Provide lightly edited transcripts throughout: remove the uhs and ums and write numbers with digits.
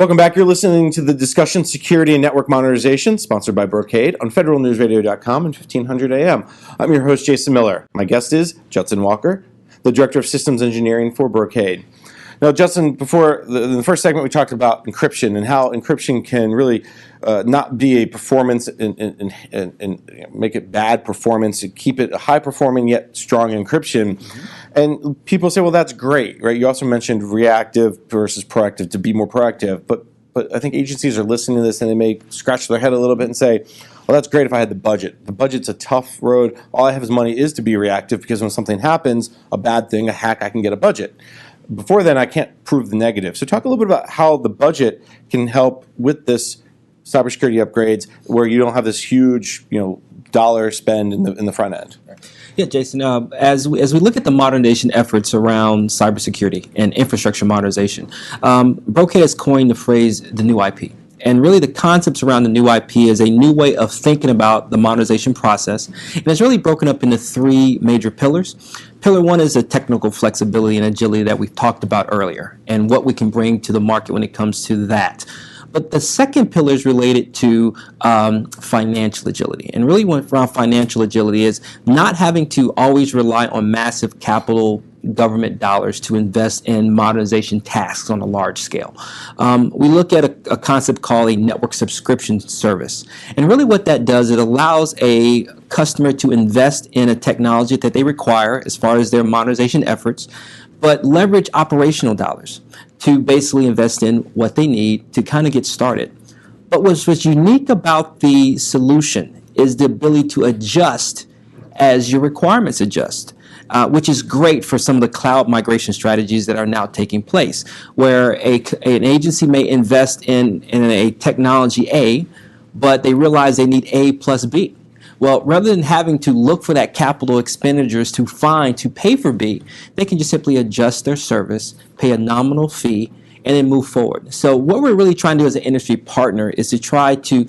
Welcome back. You're listening to the discussion Security and Network Modernization, sponsored by Brocade on federalnewsradio.com and 1500 AM. I'm your host, Jason Miller. My guest is Judson Walker, the Director of Systems Engineering for Brocade. Now, Judson, before in the first segment, we talked about encryption and how encryption can really not be a performance and make it bad performance and keep it a high-performing yet strong encryption. Mm-hmm. And people say, well, that's great, right? You also mentioned reactive versus proactive, to be more proactive. But I think agencies are listening to this and they may scratch their head a little bit and say, well, that's great if I had the budget. The budget's a tough road. All I have is money is to be reactive because when something happens, a bad thing, a hack, I can get a budget. Before then, I can't prove the negative. So talk a little bit about how the budget can help with this cybersecurity upgrades where you don't have this huge, dollar spend in the front end. Yeah, Jason, as we look at the modernization efforts around cybersecurity and infrastructure modernization, Brocade has coined the phrase the new IP. And really the concepts around the new IP is a new way of thinking about the modernization process. And it's really broken up into three major pillars. Pillar one is the technical flexibility and agility that we've talked about earlier and what we can bring to the market when it comes to that. But the second pillar is related to financial agility. And really what around financial agility is not having to always rely on massive capital government dollars to invest in modernization tasks on a large scale. We look at a concept called a network subscription service. And really what that does, it allows a customer to invest in a technology that they require as far as their modernization efforts, but leverage operational dollars to basically invest in what they need to kind of get started. But what's unique about the solution is the ability to adjust as your requirements adjust. Which is great for some of the cloud migration strategies that are now taking place, where an agency may invest in a technology A, but they realize they need A plus B. Well, rather than having to look for that capital expenditures to pay for B, they can just simply adjust their service, pay a nominal fee, and then move forward. So what we're really trying to do as an industry partner is to try to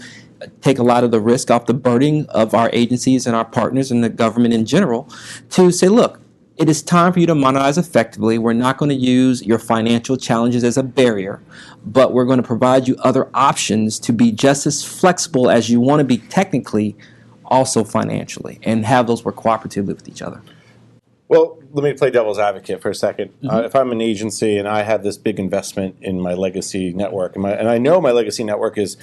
take a lot of the risk off the burden of our agencies and our partners and the government in general to say, look, it is time for you to modernize effectively. We're not going to use your financial challenges as a barrier, but we're going to provide you other options to be just as flexible as you want to be technically, also financially, and have those work cooperatively with each other. Well, let me play devil's advocate for a second. Mm-hmm. If I'm an agency and I have this big investment in my legacy network, and I know my legacy network is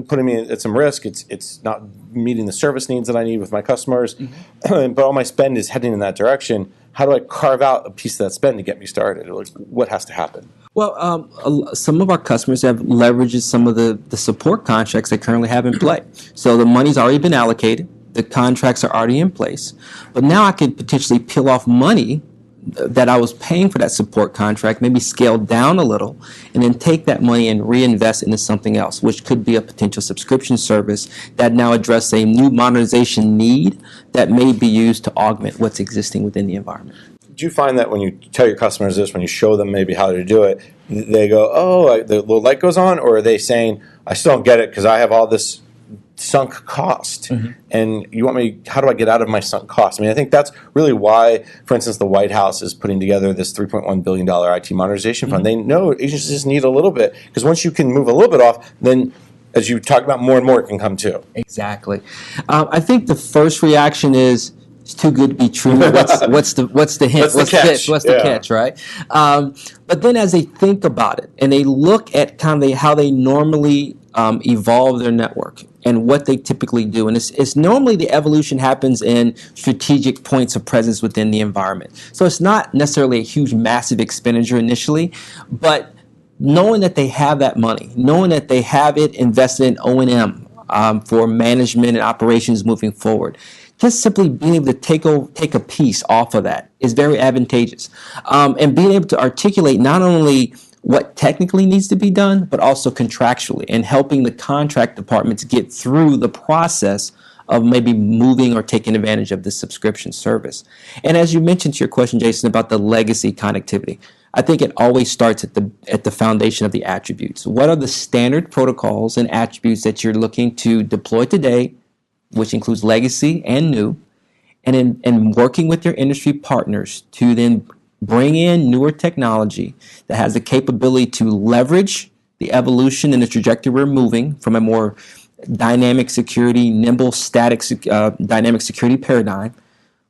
putting me at some risk, it's not meeting the service needs that I need with my customers, mm-hmm. but all my spend is heading in that direction, how do I carve out a piece of that spend to get me started? Like, what has to happen? Well, some of our customers have leveraged some of the support contracts they currently have in play. So the money's already been allocated. The contracts are already in place. But now I could potentially peel off money that I was paying for that support contract, maybe scale down a little, and then take that money and reinvest into something else, which could be a potential subscription service that now addresses a new modernization need that may be used to augment what's existing within the environment. Do you find that when you tell your customers this, when you show them maybe how to do it, they go, oh, the little light goes on, or are they saying, I still don't get it because I have all this sunk cost, mm-hmm. and you want me, how do I get out of my sunk cost? I mean, I think that's really why, for instance, the White House is putting together this $3.1 billion IT modernization fund. Mm-hmm. They know agencies just need a little bit, because once you can move a little bit off, then as you talk about, more and more can come too. Exactly. I think the first reaction is, it's too good to be true. What's the hint? What's the catch? What's the catch, right? But then as they think about it and they look at kind of how they normally evolve their network and what they typically do, and it's normally the evolution happens in strategic points of presence within the environment. So it's not necessarily a huge, massive expenditure initially, but knowing that they have that money, knowing that they have it invested in O&M for management and operations moving forward, just simply being able to take a piece off of that is very advantageous. And being able to articulate not only what technically needs to be done, but also contractually, and helping the contract departments get through the process of maybe moving or taking advantage of this subscription service. And as you mentioned to your question, Jason, about the legacy connectivity, I think it always starts at the foundation of the attributes. What are the standard protocols and attributes that you're looking to deploy today, which includes legacy and new, and working with your industry partners to then bring in newer technology that has the capability to leverage the evolution and the trajectory we're moving from a more dynamic security, nimble, static, dynamic security paradigm,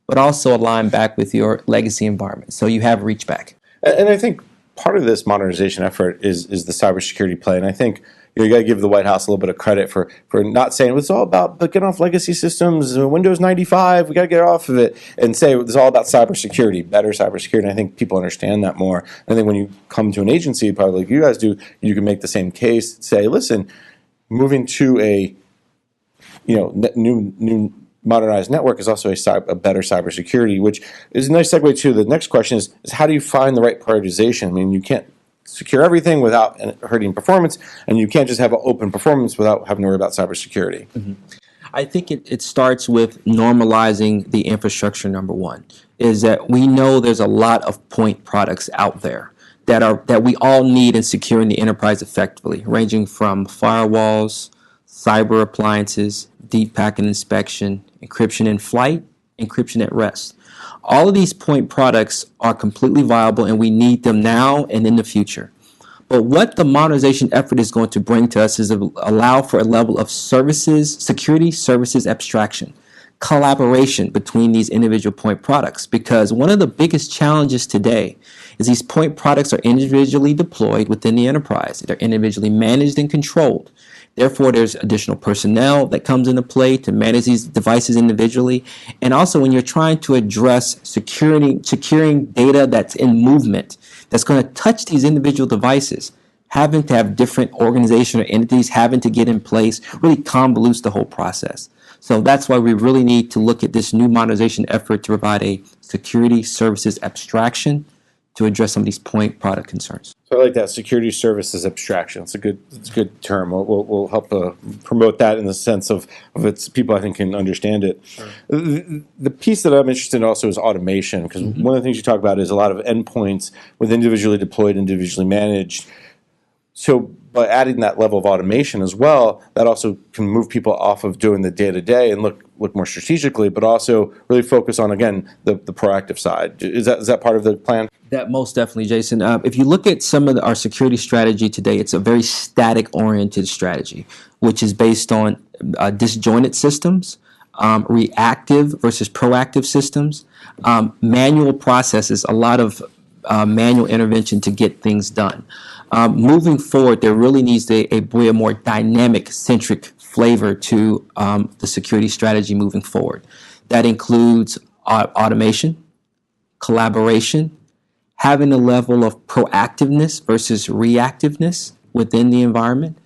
but also align back with your legacy environment. So you have reach back. And I think part of this modernization effort is the cybersecurity play. And I think you got to give the White House a little bit of credit for not saying it's all about getting off legacy systems, Windows 95, we got to get off of it, and say it's all about cybersecurity, better cybersecurity. And I think people understand that more. I think when you come to an agency, probably like you guys do, you can make the same case, say, listen, moving to a new modernized network is also a better cybersecurity, which is a nice segue to the next question is how do you find the right prioritization? I mean, you can't secure everything without hurting performance, and you can't just have an open performance without having to worry about cybersecurity. Mm-hmm. I think it starts with normalizing the infrastructure. Number one is that we know there's a lot of point products out there that we all need in securing the enterprise effectively, ranging from firewalls, cyber appliances, deep packet inspection, encryption in flight, encryption at rest. All of these point products are completely viable, and we need them now and in the future. But what the modernization effort is going to bring to us is allow for a level of security services abstraction, collaboration between these individual point products. Because one of the biggest challenges today is these point products are individually deployed within the enterprise. They're individually managed and controlled. Therefore, there's additional personnel that comes into play to manage these devices individually. And also, when you're trying to address securing data that's in movement, that's going to touch these individual devices, having to have different organizations or entities having to get in place really convolutes the whole process. So that's why we really need to look at this new modernization effort to provide a security services abstraction to address some of these point product concerns. So I like that, security services abstraction. It's a good term. We'll help promote that in the sense of its people I think can understand it. Sure. The piece that I'm interested in also is automation, because one of the things you talk about is a lot of endpoints with individually deployed, individually managed. So by adding that level of automation as well, that also can move people off of doing the day-to-day and look more strategically, but also really focus on, again, the proactive side. Is that part of the plan? That most definitely, Jason. If you look at some of our security strategy today, it's a very static-oriented strategy, which is based on disjointed systems, reactive versus proactive systems, manual processes, a lot of manual intervention to get things done. Moving forward, there really needs a more dynamic-centric flavor to the security strategy moving forward. That includes automation, collaboration, having a level of proactiveness versus reactiveness within the environment,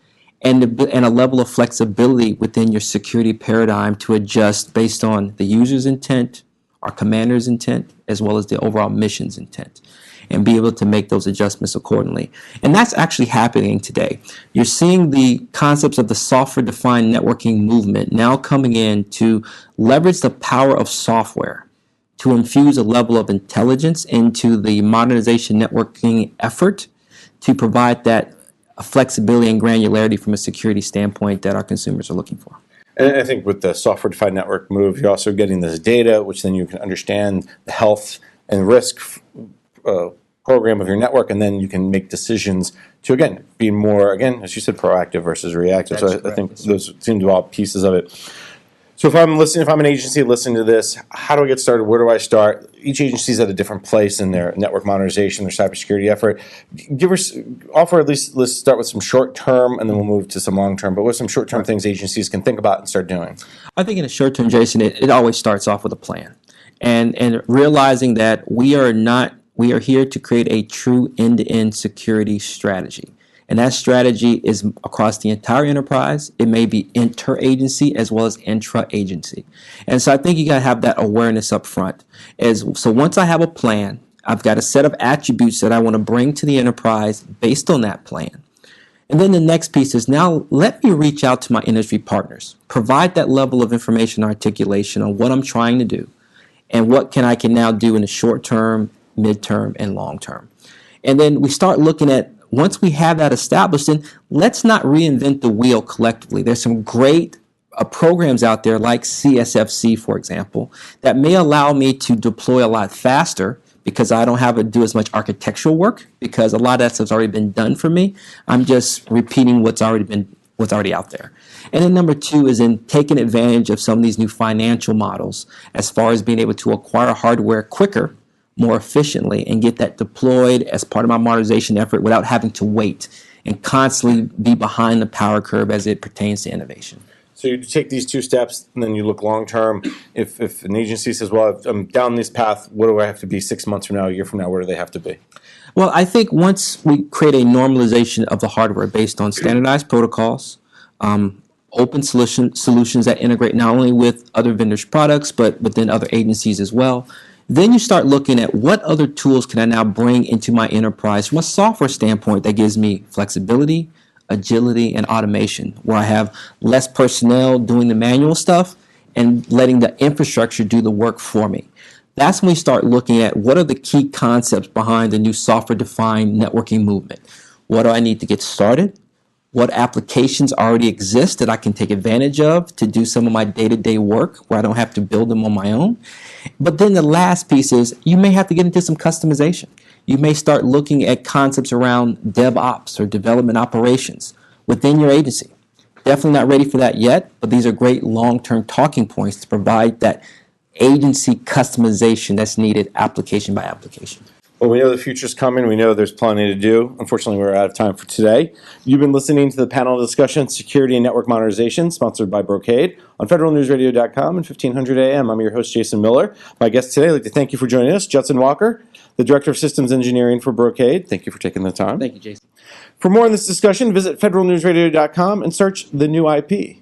and a level of flexibility within your security paradigm to adjust based on the user's intent, our commander's intent, as well as the overall mission's intent, and be able to make those adjustments accordingly. And that's actually happening today. You're seeing the concepts of the software-defined networking movement now coming in to leverage the power of software to infuse a level of intelligence into the modernization networking effort to provide that flexibility and granularity from a security standpoint that our consumers are looking for. And I think with the software-defined network move, you're also getting this data, which then you can understand the health and risk program of your network, and then you can make decisions to, again, be more, again, as you said, proactive versus reactive. That's so correct. I think those seem to be all pieces of it. So if I'm an agency listening to this, how do I get started? Where do I start? Each agency is at a different place in their network modernization, their cybersecurity effort. Let's start with some short term, and then we'll move to some long term. But what are some short term things agencies can think about and start doing? I think in the short term, Jason, it always starts off with a plan, and realizing that we are here to create a true end-to-end security strategy. And that strategy is across the entire enterprise. It may be interagency as well as intra-agency. And so I think you got to have that awareness up front. So once I have a plan, I've got a set of attributes that I want to bring to the enterprise based on that plan. And then the next piece is now let me reach out to my industry partners, provide that level of information articulation on what I'm trying to do and what I can now do in the short term, midterm, and long term. And then we start looking at, once we have that established, then let's not reinvent the wheel collectively. There's some great programs out there like CSFC, for example, that may allow me to deploy a lot faster because I don't have to do as much architectural work, because a lot of that stuff's already been done for me. I'm just repeating what's already out there. And then number two is in taking advantage of some of these new financial models as far as being able to acquire hardware quicker, more efficiently, and get that deployed as part of my modernization effort without having to wait and constantly be behind the power curve as it pertains to innovation. So you take these two steps, and then you look long term. If an agency says, "Well, I'm down this path, what do I have to be 6 months from now, a year from now? Where do they have to be?" Well, I think once we create a normalization of the hardware based on standardized protocols, open solutions that integrate not only with other vendors' products, but within other agencies as well, then you start looking at what other tools can I now bring into my enterprise from a software standpoint that gives me flexibility, agility, and automation, where I have less personnel doing the manual stuff and letting the infrastructure do the work for me. That's when we start looking at what are the key concepts behind the new software-defined networking movement. What do I need to get started? What applications already exist that I can take advantage of to do some of my day-to-day work where I don't have to build them on my own? But then the last piece is you may have to get into some customization. You may start looking at concepts around DevOps or development operations within your agency. Definitely not ready for that yet, but these are great long-term talking points to provide that agency customization that's needed application by application. Well, we know the future's coming. We know there's plenty to do. Unfortunately, we're out of time for today. You've been listening to the panel discussion, Security and Network Modernization, sponsored by Brocade on federalnewsradio.com and 1500 AM. I'm your host, Jason Miller. My guest today, I'd like to thank you for joining us, Judson Walker, the Director of Systems Engineering for Brocade. Thank you for taking the time. Thank you, Jason. For more on this discussion, visit federalnewsradio.com and search The New IP.